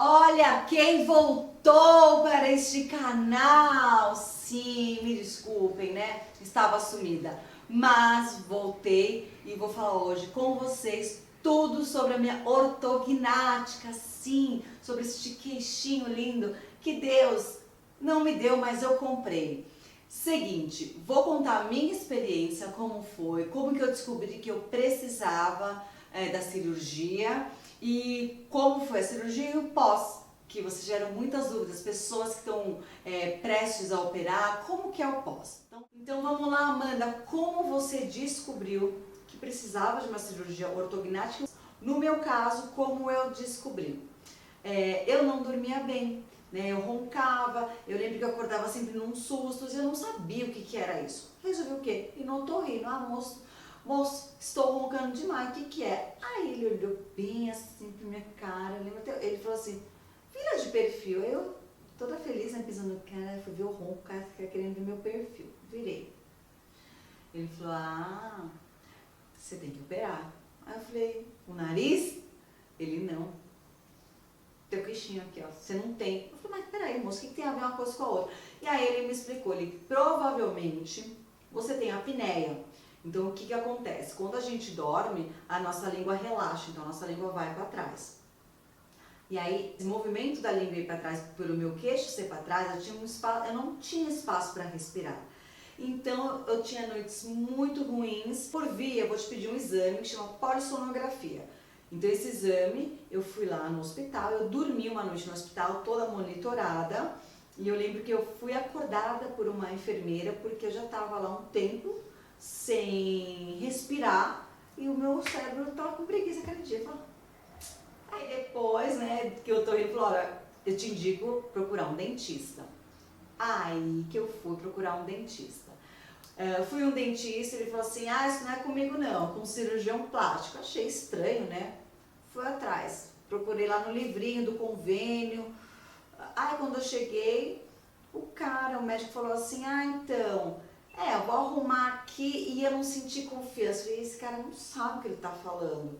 Olha quem voltou para este canal! Sim, me desculpem, né? Estava sumida, mas voltei e vou falar hoje com vocês tudo sobre a minha ortognática, sim, sobre este queixinho lindo que Deus não me deu, mas eu comprei. Seguinte, vou contar a minha experiência, como foi, como que eu descobri que eu precisava da cirurgia e como foi a cirurgia e o pós, que vocês geram muitas dúvidas, pessoas que estão prestes a operar, como que é o pós? Então vamos lá, Amanda, como você descobriu que precisava de uma cirurgia ortognática? No meu caso, como eu descobri? Eu não dormia bem, né? Eu roncava, eu lembro que eu acordava sempre num susto e eu não sabia o que era isso. Resolvi o quê? Ir no otorrino. Moço, estou roncando demais, o que é? Aí ele olhou bem assim pra minha cara, eu lembro até, ele falou assim, vira de perfil. Eu, toda feliz, né, pisando no cara, fui ver o ronco, o cara fica querendo ver meu perfil. Virei. Ele falou, você tem que operar. Aí eu falei, o nariz? Ele, não. Teu queixinho aqui, ó, você não tem. Eu falei, mas peraí, moço, o que tem a ver uma coisa com a outra? E aí ele me explicou, provavelmente você tem apneia. Então o que acontece? Quando a gente dorme, a nossa língua relaxa, então a nossa língua vai para trás. E aí, esse movimento da língua ir para trás, pelo meu queixo ser para trás, eu não tinha espaço para respirar. Então eu tinha noites muito ruins. Por via, eu vou te pedir um exame que chama polissonografia. Então esse exame, eu fui lá no hospital, eu dormi uma noite no hospital toda monitorada. E eu lembro que eu fui acordada por uma enfermeira porque eu já estava lá um tempo sem respirar e o meu cérebro estava com preguiça aquele dia. Aí depois, né, que eu tô indo, falou, olha, eu te indico procurar um dentista. Aí que eu fui procurar um dentista. Fui um dentista, ele falou assim, isso não é comigo não, com cirurgião plástico. Achei estranho, né? Fui atrás, procurei lá no livrinho do convênio. Aí quando eu cheguei, o médico falou assim, então, eu vou arrumar aqui e eu não senti confiança. Eu falei, esse cara não sabe o que ele tá falando.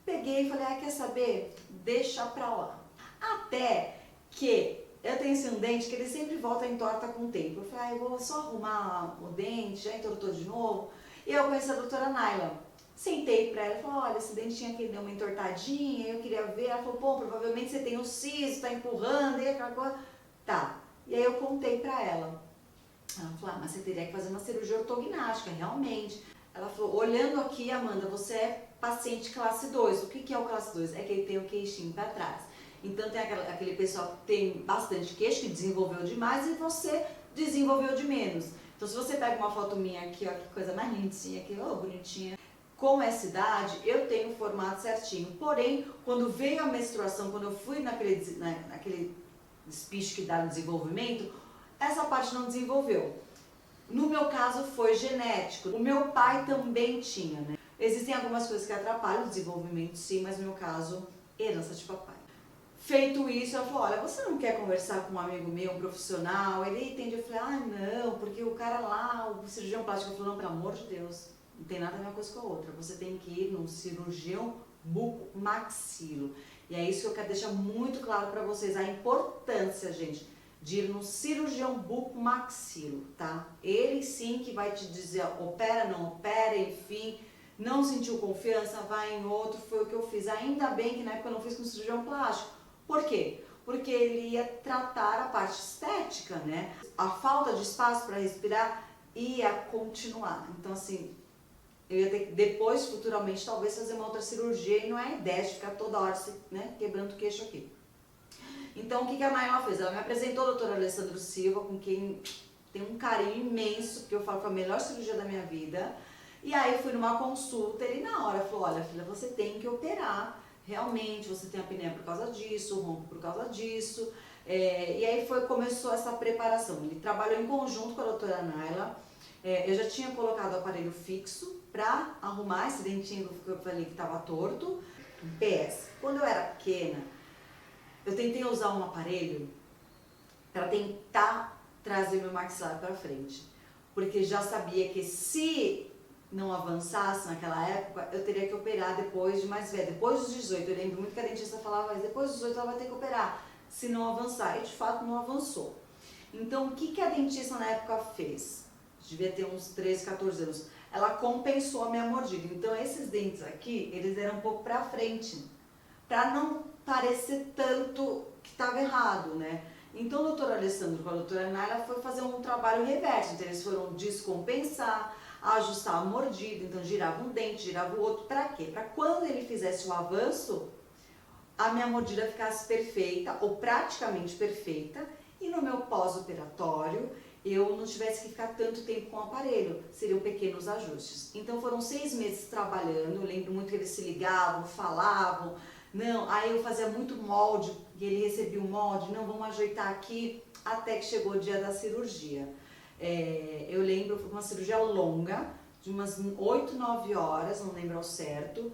Peguei e falei, quer saber? Deixa pra lá. Até que eu tenho esse um dente que ele sempre volta em torta com o tempo. Eu falei, eu vou só arrumar o dente, já entortou de novo. E eu conheci a doutora Naila. Sentei pra ela e falei, olha, esse dentinho aqui deu uma entortadinha, eu queria ver. Ela falou, pô, provavelmente você tem o siso, tá empurrando, e aquela coisa. Tá. E aí eu contei pra ela. Ela falou, mas você teria que fazer uma cirurgia ortognática, realmente. Ela falou, olhando aqui, Amanda, você é paciente classe 2. O que é o classe 2? É que ele tem o queixinho para trás. Então tem aquele pessoal que tem bastante queixo, que desenvolveu demais, e você desenvolveu de menos. Então se você pega uma foto minha aqui, ó, que coisa mais lindinha aqui, ó, bonitinha. Com essa idade, eu tenho o formato certinho. Porém, quando veio a menstruação, quando eu fui naquele despiche que dá no desenvolvimento, essa parte não desenvolveu. No meu caso foi genético, o meu pai também tinha, né? Existem algumas coisas que atrapalham o desenvolvimento, sim, mas no meu caso, herança de papai. Feito isso, ela falou, olha, você não quer conversar com um amigo meu, um profissional? Ele entende, eu falei, não, porque o cara lá, o cirurgião plástico, falou, não, pelo amor de Deus, não tem nada a ver uma coisa com a outra, você tem que ir num cirurgião bucomaxilo. E é isso que eu quero deixar muito claro para vocês, a importância, gente, de ir no cirurgião bucomaxilo, tá? Ele sim que vai te dizer, opera, não opera, enfim, não sentiu confiança, vai em outro, foi o que eu fiz. Ainda bem que na época eu não fiz com cirurgião plástico. Por quê? Porque ele ia tratar a parte estética, né? A falta de espaço para respirar ia continuar. Então assim, eu ia ter que depois, futuramente, talvez fazer uma outra cirurgia e não é a ideia de ficar toda hora, né, quebrando o queixo aqui. Então, o que a Naila fez? Ela me apresentou o doutor Alessandro Silva, com quem tem um carinho imenso, porque eu falo que foi a melhor cirurgia da minha vida. E aí, fui numa consulta, ele na hora falou, olha, filha, você tem que operar, realmente, você tem apneia por causa disso, ronco por causa disso. E aí, começou essa preparação. Ele trabalhou em conjunto com a doutora Naila. Eu já tinha colocado o aparelho fixo para arrumar esse dentinho que eu falei que estava torto. PS, quando eu era pequena, eu tentei usar um aparelho para tentar trazer meu maxilar para frente, porque já sabia que se não avançasse naquela época, eu teria que operar depois de mais velha. Depois dos 18, eu lembro muito que a dentista falava, mas depois dos 18 ela vai ter que operar, se não avançar. E de fato não avançou. Então o que a dentista na época fez? Devia ter uns 13, 14 anos. Ela compensou a minha mordida. Então esses dentes aqui, eles eram um pouco pra frente, pra não parecer tanto que estava errado, né? Então o doutor Alessandro com a doutora Naila foi fazer um trabalho reverso. Então eles foram descompensar, ajustar a mordida, então girava um dente, girava o outro, para quê? Para quando ele fizesse o avanço, a minha mordida ficasse perfeita, ou praticamente perfeita, e no meu pós-operatório, eu não tivesse que ficar tanto tempo com o aparelho, seriam pequenos ajustes. Então foram 6 meses trabalhando, eu lembro muito que eles se ligavam, falavam, não, aí eu fazia muito molde, e ele recebia o molde, não, vamos ajeitar aqui, até que chegou o dia da cirurgia. Eu lembro, foi uma cirurgia longa, de umas 8, 9 horas, não lembro ao certo,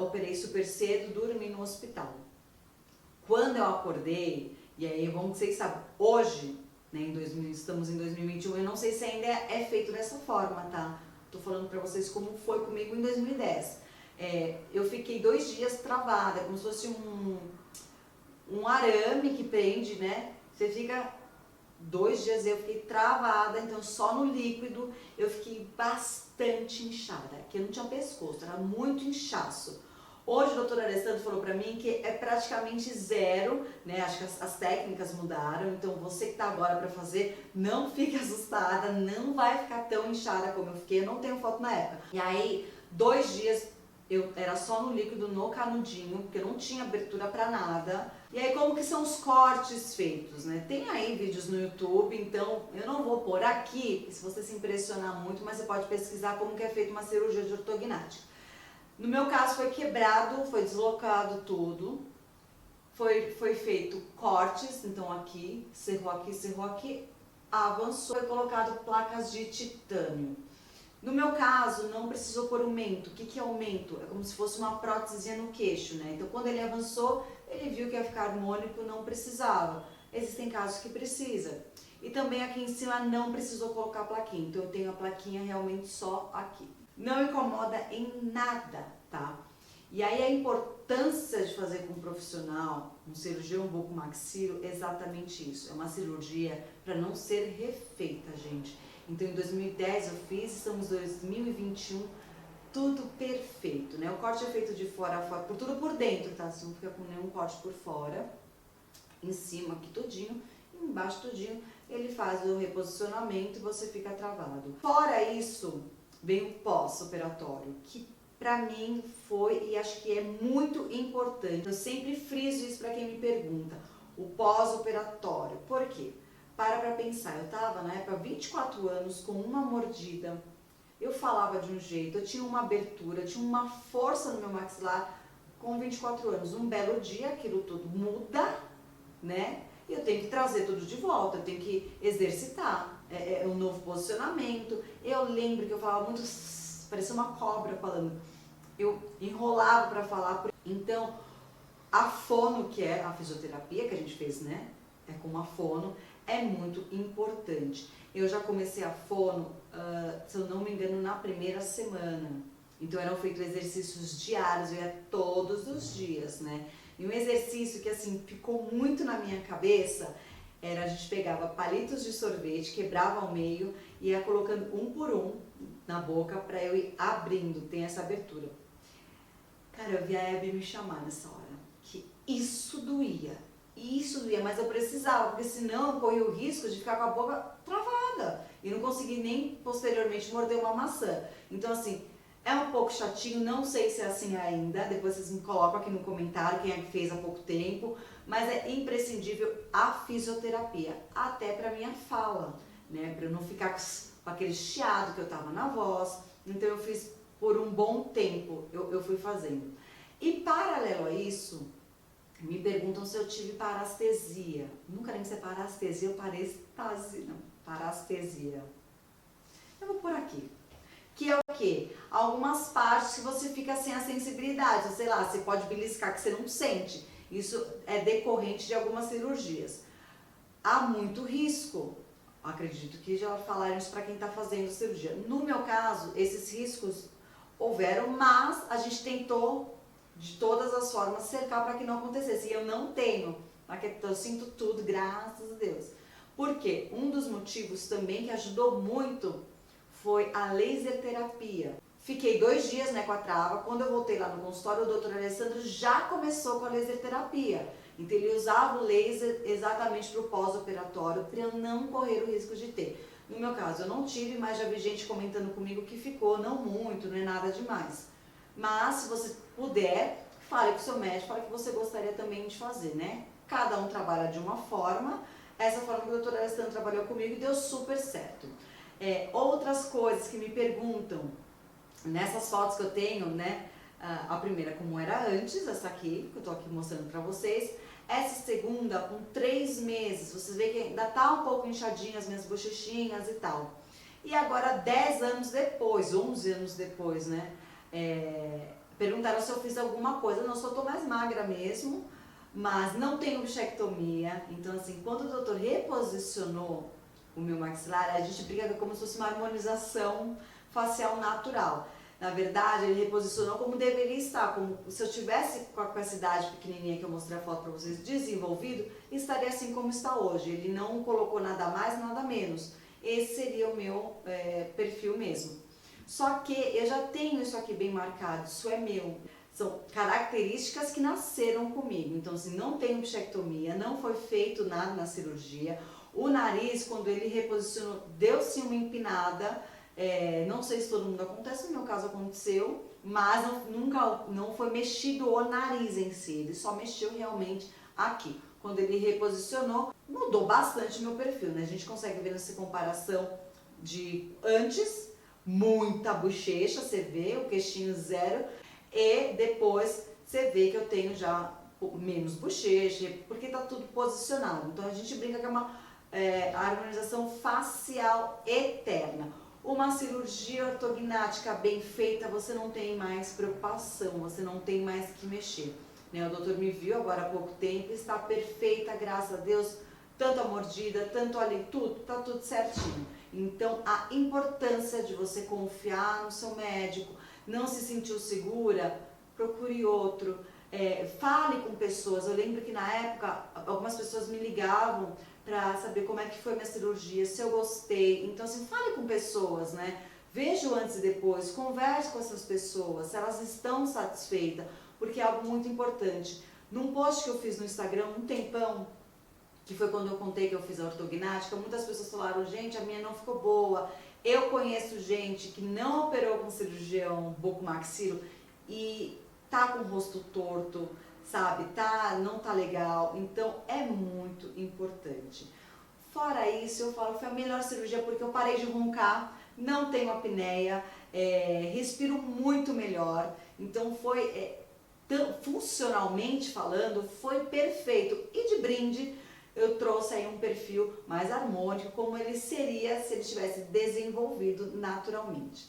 operei super cedo, dormi no hospital. Quando eu acordei, e aí vamos que vocês sabem, hoje, né, estamos em 2021, eu não sei se ainda é feito dessa forma, tá? Tô falando pra vocês como foi comigo em 2010. Eu fiquei 2 dias travada, como se fosse um arame que prende, né? Você fica 2 dias, eu fiquei travada, então só no líquido eu fiquei bastante inchada, que eu não tinha pescoço, era muito inchaço. Hoje o doutor Alessandro falou pra mim que é praticamente zero, né? Acho que as técnicas mudaram, então você que tá agora pra fazer, não fique assustada, não vai ficar tão inchada como eu fiquei, eu não tenho foto na época. E aí, 2 dias eu era só no líquido, no canudinho, porque eu não tinha abertura pra nada. E aí como que são os cortes feitos, né? Tem aí vídeos no YouTube, então eu não vou pôr aqui, se você se impressionar muito, mas você pode pesquisar como que é feita uma cirurgia de ortognática. No meu caso foi quebrado, foi deslocado tudo, foi feito cortes, então aqui, cerrou aqui, avançou, foi colocado placas de titânio. No meu caso, não precisou pôr o mento. O que é o mento? É como se fosse uma prótesezinha no queixo, né? Então, quando ele avançou, ele viu que ia ficar harmônico, não precisava. Existem casos que precisa. E também aqui em cima não precisou colocar a plaquinha. Então, eu tenho a plaquinha realmente só aqui. Não incomoda em nada, tá? E aí a importância de fazer com um profissional, um cirurgião bucomaxilo, é exatamente isso. É uma cirurgia para não ser refeita, gente. Então em 2010 eu fiz, estamos em 2021, tudo perfeito, né? O corte é feito de fora a fora, por tudo por dentro, tá? Você não fica com nenhum corte por fora. Em cima aqui tudinho, embaixo tudinho, ele faz o reposicionamento e você fica travado. Fora isso, vem o pós-operatório, que pra mim foi e acho que é muito importante. Eu sempre friso isso pra quem me pergunta, o pós-operatório. Por quê? Para pensar, eu tava na época 24 anos com uma mordida, eu falava de um jeito, eu tinha uma abertura, tinha uma força no meu maxilar com 24 anos. Um belo dia aquilo tudo muda, né? E eu tenho que trazer tudo de volta, eu tenho que exercitar, é um novo posicionamento. Eu lembro que eu falava muito, parecia uma cobra falando, eu enrolava para falar. Então, a fono, que é a fisioterapia que a gente fez, né? É com uma fono, é muito importante. Eu já comecei a fono, se eu não me engano, na primeira semana. Então eram feitos exercícios diários, eu ia todos os dias, né? E um exercício que assim ficou muito na minha cabeça era a gente pegava palitos de sorvete, quebrava ao meio e ia colocando um por um na boca para eu ir abrindo, tem essa abertura. Cara, eu vi a Hebe me chamar nessa hora, que isso doía, mas eu precisava, porque senão eu corria o risco de ficar com a boca travada e não conseguir nem posteriormente morder uma maçã. Então assim, é um pouco chatinho, não sei se é assim ainda, depois vocês me colocam aqui no comentário quem é que fez há pouco tempo, mas é imprescindível a fisioterapia, até pra minha fala, né, pra eu não ficar com aquele chiado que eu tava na voz. Então eu fiz por um bom tempo, eu fui fazendo. E paralelo a isso, me perguntam se eu tive parestesia. Nunca nem sei parestesia ou parestase, não, parestesia. Eu vou por aqui. Que é o quê? Algumas partes que você fica sem a sensibilidade, sei lá, você pode beliscar que você não sente. Isso é decorrente de algumas cirurgias. Há muito risco. Acredito que já falaram isso para quem está fazendo cirurgia. No meu caso, esses riscos houveram, mas a gente tentou de todas as formas cercar para que não acontecesse. E eu não tenho, eu sinto tudo, graças a Deus. Por quê? Um dos motivos também que ajudou muito foi a laser terapia. Fiquei 2 dias, né, com a trava. Quando eu voltei lá no consultório, o doutor Alessandro já começou com a laser terapia. Então ele usava o laser exatamente para o pós-operatório, para eu não correr o risco de ter. No meu caso, eu não tive, mas já vi gente comentando comigo que ficou, não muito, não é nada demais. Mas se você puder, fale com o seu médico, fale que você gostaria também de fazer, né? Cada um trabalha de uma forma. Essa forma que o doutor Alessandro trabalhou comigo deu super certo. Outras coisas que me perguntam, nessas fotos que eu tenho, né? A primeira como era antes, essa aqui, que eu tô aqui mostrando pra vocês. Essa segunda, com 3 meses, vocês veem que ainda tá um pouco inchadinha as minhas bochechinhas e tal. E agora, 10 anos depois, 11 anos depois, né? Perguntaram se eu fiz alguma coisa. Não, só tô mais magra mesmo, mas não tenho bichectomia. Então, assim, quando o doutor reposicionou o meu maxilar, a gente briga como se fosse uma harmonização facial natural. Na verdade, ele reposicionou como deveria estar, como se eu tivesse com essa idade pequenininha que eu mostrei a foto para vocês, desenvolvido, estaria assim como está hoje. Ele não colocou nada mais, nada menos. Esse seria o meu perfil mesmo. Só que eu já tenho isso aqui bem marcado, isso é meu. São características que nasceram comigo. Então, assim, não tenho bichectomia, não foi feito nada na cirurgia. O nariz, quando ele reposicionou, deu sim uma empinada. Não sei se todo mundo acontece, no meu caso aconteceu, mas não foi mexido o nariz em si, ele só mexeu realmente aqui. Quando ele reposicionou, mudou bastante o meu perfil, né? A gente consegue ver nessa comparação de antes, muita bochecha, você vê, o queixinho zero, e depois você vê que eu tenho já menos bochecha, porque tá tudo posicionado. Então a gente brinca que é uma harmonização facial eterna. Uma cirurgia ortognática bem feita, você não tem mais preocupação, você não tem mais que mexer. Né? O doutor me viu agora há pouco tempo, está perfeita, graças a Deus, tanto a mordida, tanto ali, tudo, tá tudo certinho. Então, a importância de você confiar no seu médico, não se sentiu segura, procure outro. Fale com pessoas. Eu lembro que na época algumas pessoas me ligavam para saber como é que foi minha cirurgia, se eu gostei. Então, assim, fale com pessoas, né? Veja o antes e depois, converse com essas pessoas, se elas estão satisfeitas, porque é algo muito importante. Num post que eu fiz no Instagram um tempão, que foi quando eu contei que eu fiz a ortognática, muitas pessoas falaram, gente, a minha não ficou boa. Eu conheço gente que não operou com cirurgião bucomaxilo e tá com o rosto torto, sabe? Não tá legal. Então é muito importante. Fora isso, eu falo que foi a melhor cirurgia porque eu parei de roncar, não tenho apneia, respiro muito melhor. Então foi, funcionalmente falando, foi perfeito. E de brinde, eu trouxe aí um perfil mais harmônico, como ele seria se ele tivesse desenvolvido naturalmente.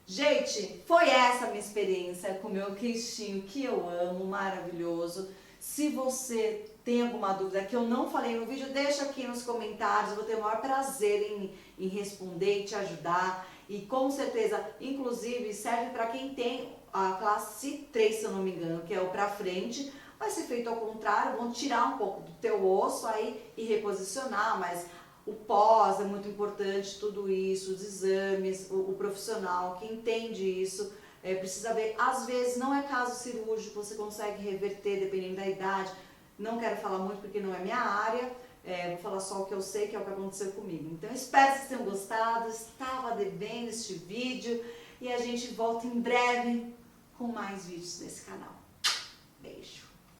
Gente, foi essa a minha experiência com o meu queixinho, que eu amo, maravilhoso. Se você tem alguma dúvida que eu não falei no vídeo, deixa aqui nos comentários, eu vou ter o maior prazer em responder e te ajudar. E com certeza, inclusive, serve para quem tem a classe 3, se eu não me engano, que é o pra frente. Vai ser feito ao contrário, vão tirar um pouco do teu osso aí e reposicionar, mas o pós é muito importante, tudo isso, os exames, o profissional que entende isso, precisa ver. Às vezes não é caso cirúrgico, você consegue reverter dependendo da idade. Não quero falar muito porque não é minha área, vou falar só o que eu sei, que é o que aconteceu comigo. Então espero que vocês tenham gostado, estava devendo este vídeo e a gente volta em breve com mais vídeos nesse canal. Beijo!